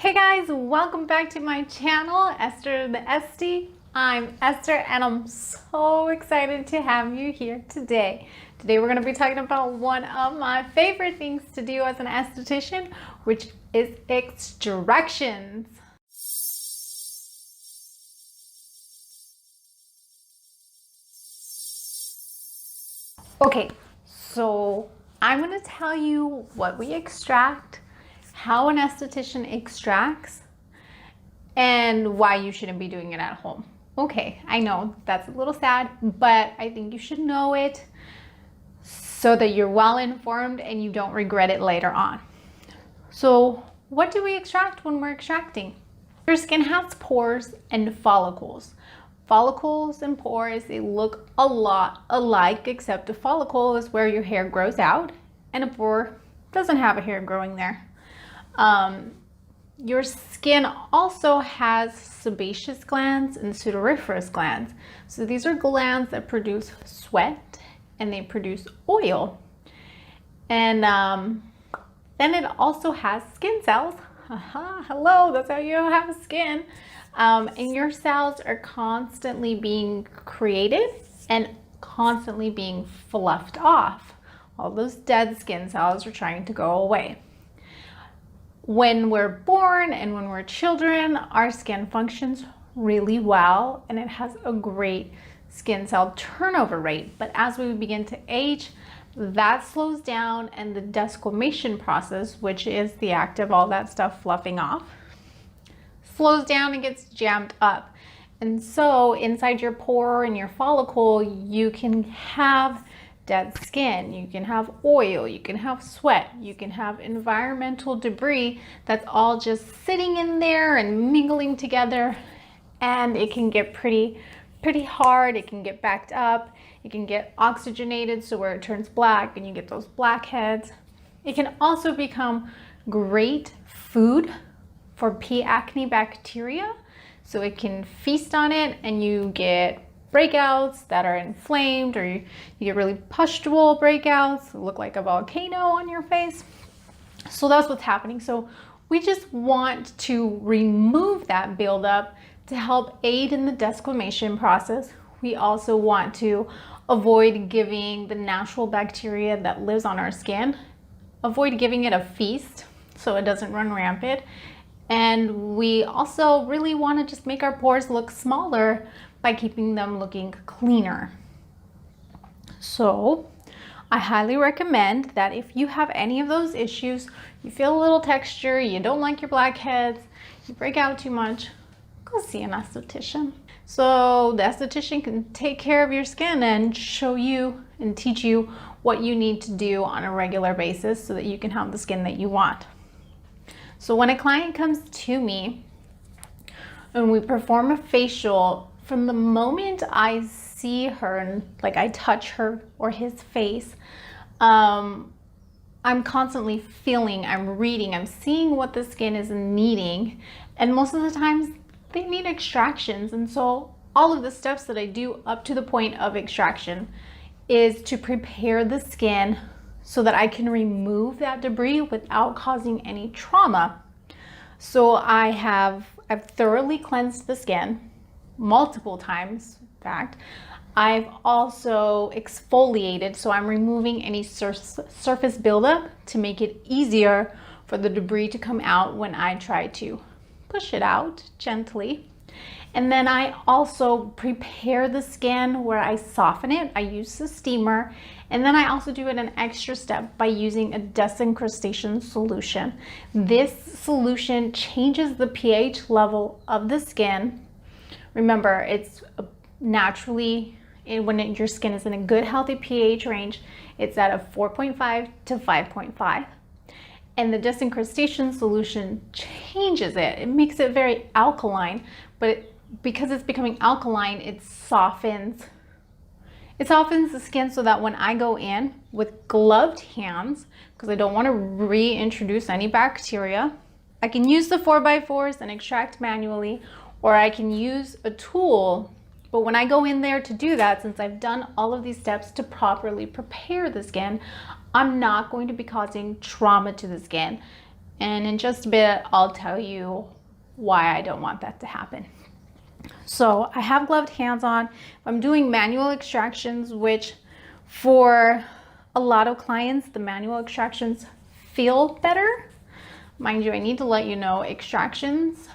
Hey guys, welcome back to my channel, Esther the Esty. I'm Esther and I'm so excited to have you here today. Today we're going to be talking about one of my favorite things to do as an esthetician, which is extractions. Okay, so I'm going to tell you what we extract, how an esthetician extracts, and why you shouldn't be doing it at home. Okay, I know that's a little sad, but I think you should know it so that you're well informed and you don't regret it later on. So what do we extract when we're extracting? Your skin has pores and follicles. Follicles and pores, they look a lot alike, except a follicle is where your hair grows out and a pore doesn't have a hair growing there. Your skin also has sebaceous glands and sudoriferous glands. So these are glands that produce sweat and they produce oil. And then it also has skin cells. Hello, that's how you have skin. And your cells are constantly being created and constantly being fluffed off. All those dead skin cells are trying to go away. When we're born and when we're children, our skin functions really well and it has a great skin cell turnover rate. But as we begin to age, that slows down and the desquamation process, which is the act of all that stuff fluffing off, slows down and gets jammed up. And so inside your pore and your follicle, you can have dead skin, you can have oil, you can have sweat, you can have environmental debris that's all just sitting in there and mingling together, and it can get pretty hard. It can get backed up, it can get oxygenated, so where it turns black and you get those blackheads. It can also become great food for P. acne bacteria, so it can feast on it and you get breakouts that are inflamed, or you get really pustule breakouts, look like a volcano on your face. So that's what's happening. So we just want to remove that buildup to help aid in the desquamation process. We also want to avoid giving the natural bacteria that lives on our skin, avoid giving it a feast so it doesn't run rampant. And we also really want to just make our pores look smaller by keeping them looking cleaner. So I highly recommend that if you have any of those issues, you feel a little texture, you don't like your blackheads, you break out too much, go see an esthetician. So the esthetician can take care of your skin and show you and teach you what you need to do on a regular basis so that you can have the skin that you want. So when a client comes to me and we perform a facial, from the moment I see her and like I touch her or his face, I'm constantly feeling, I'm reading, I'm seeing what the skin is needing. And most of the times they need extractions. And so all of the steps that I do up to the point of extraction is to prepare the skin so that I can remove that debris without causing any trauma. So I've thoroughly cleansed the skin multiple times. In fact, I've also exfoliated, so I'm removing any surface buildup to make it easier for the debris to come out when I try to push it out gently. And then I also prepare the skin where I soften it. I use the steamer, and then I also do it an extra step by using a desincrustation solution. This solution changes the pH level of the skin. Remember, it's naturally, when your skin is in a good healthy pH range, it's at a 4.5 to 5.5. And the desincrustation solution changes it. It makes it very alkaline, but because it's becoming alkaline, it softens the skin so that when I go in with gloved hands, because I don't want to reintroduce any bacteria, I can use the 4x4s and extract manually, or I can use a tool. But when I go in there to do that, since I've done all of these steps to properly prepare the skin, I'm not going to be causing trauma to the skin. And in just a bit, I'll tell you why I don't want that to happen. So I have gloved hands on. I'm doing manual extractions, which for a lot of clients, the manual extractions feel better. Mind you, I need to let you know, extractions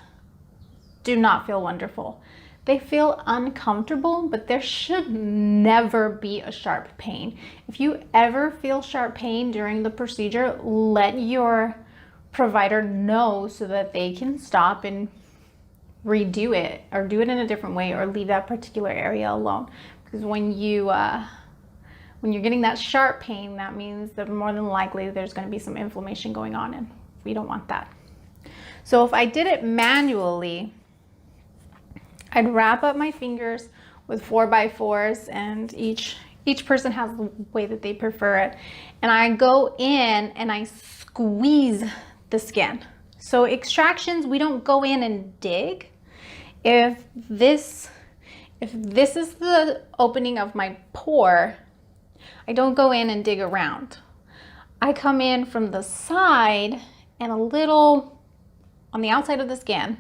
do not feel wonderful. They feel uncomfortable, but there should never be a sharp pain. If you ever feel sharp pain during the procedure, let your provider know so that they can stop and redo it or do it in a different way or leave that particular area alone. Because when you're getting that sharp pain, that means that more than likely there's going to be some inflammation going on, and we don't want that. So if I did it manually, I'd wrap up my fingers with 4x4s, and each person has the way that they prefer it. And I go in and I squeeze the skin. So extractions, we don't go in and dig. If this is the opening of my pore, I don't go in and dig around. I come in from the side and a little on the outside of the skin.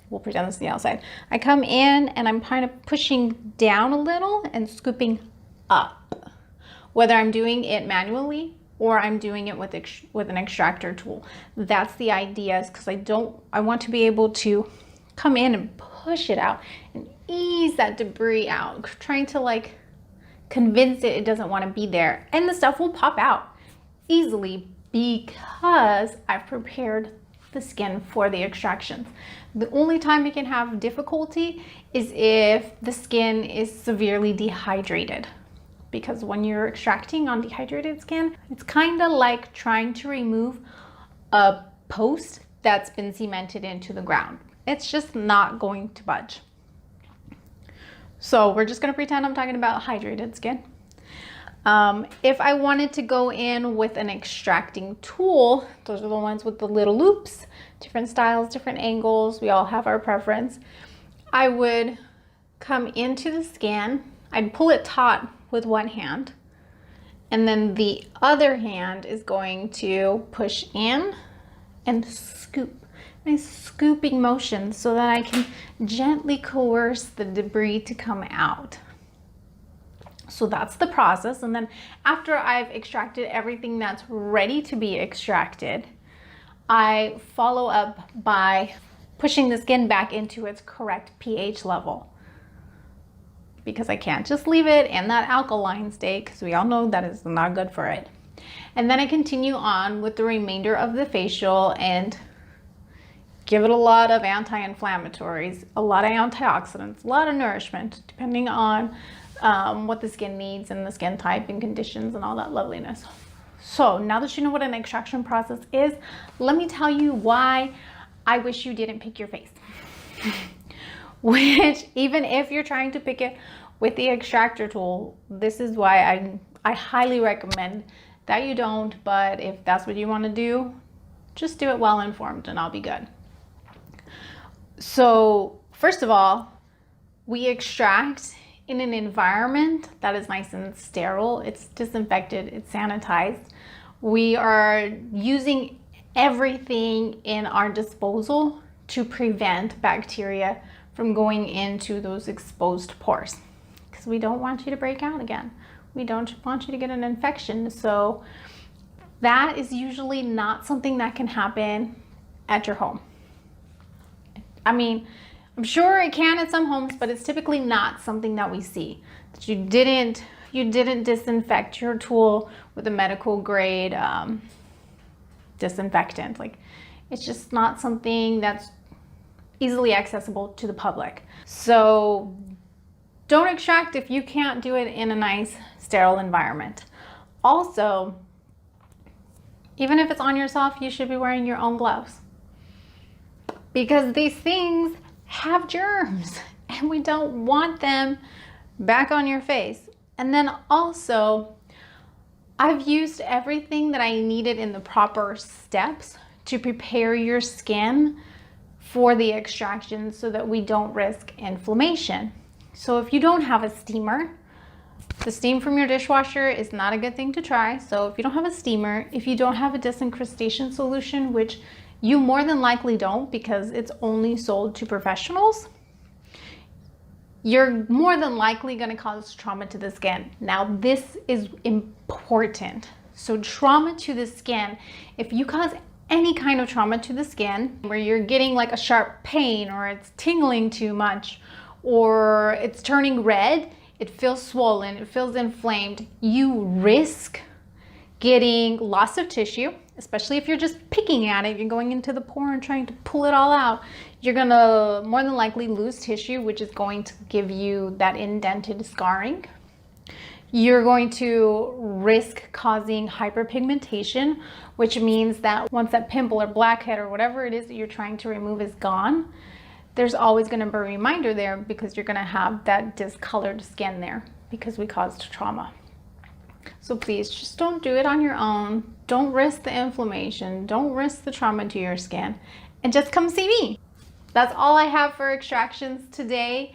We'll pretend this is the outside. I come in and I'm kind of pushing down a little and scooping up, whether I'm doing it manually or I'm doing it with an extractor tool. That's the idea, is because I want to be able to come in and push it out and ease that debris out, trying to like convince it doesn't want to be there. And the stuff will pop out easily because I've prepared the skin for the extractions. The only time it can have difficulty is if the skin is severely dehydrated, because when you're extracting on dehydrated skin, it's kind of like trying to remove a post that's been cemented into the ground. It's just not going to budge. So we're just going to pretend I'm talking about hydrated skin. If I wanted to go in with an extracting tool, those are the ones with the little loops, different styles, different angles. We all have our preference. I would come into the skin. I'd pull it taut with one hand, and then the other hand is going to push in and scoop. Nice scooping motion so that I can gently coerce the debris to come out. So that's the process. And then after I've extracted everything that's ready to be extracted, I follow up by pushing the skin back into its correct pH level, because I can't just leave it in that alkaline state, because we all know that is not good for it. And then I continue on with the remainder of the facial and give it a lot of anti-inflammatories, a lot of antioxidants, a lot of nourishment, depending on what the skin needs and the skin type and conditions and all that loveliness. So now that you know what an extraction process is, let me tell you why I wish you didn't pick your face. Which, even if you're trying to pick it with the extractor tool, this is why I highly recommend that you don't. But if that's what you want to do, just do it well informed and I'll be good. So first of all, we extract in an environment that is nice and sterile. It's disinfected, it's sanitized. We are using everything in our disposal to prevent bacteria from going into those exposed pores, because we don't want you to break out again. We don't want you to get an infection. So that is usually not something that can happen at your home. I mean, I'm sure it can at some homes, but it's typically not something that we see. That you didn't disinfect your tool with a medical grade disinfectant. Like, it's just not something that's easily accessible to the public. So don't extract if you can't do it in a nice sterile environment. Also, even if it's on yourself, you should be wearing your own gloves, because these things have germs and we don't want them back on your face. And then also, I've used everything that I needed in the proper steps to prepare your skin for the extraction so that we don't risk inflammation. So if you don't have a steamer, The steam from your dishwasher is not a good thing to try. So if you don't have a steamer, if you don't have a disincrustation solution, which you more than likely don't because it's only sold to professionals, you're more than likely going to cause trauma to the skin. Now, this is important. So trauma to the skin, if you cause any kind of trauma to the skin where you're getting like a sharp pain or it's tingling too much or it's turning red, it feels swollen, it feels inflamed, you risk getting loss of tissue, especially if you're just picking at it, you're going into the pore and trying to pull it all out. You're gonna more than likely lose tissue, which is going to give you that indented scarring. You're going to risk causing hyperpigmentation, which means that once that pimple or blackhead or whatever it is that you're trying to remove is gone, there's always going to be a reminder there because you're going to have that discolored skin there because we caused trauma. So please just don't do it on your own. Don't risk the inflammation. Don't risk the trauma to your skin, and just come see me. That's all I have for extractions today.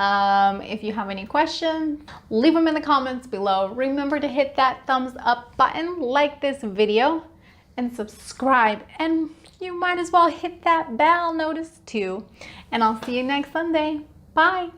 If you have any questions, leave them in the comments below. Remember to hit that thumbs up button, like this video, and subscribe. And you might as well hit that bell notice too. And I'll see you next Sunday. Bye.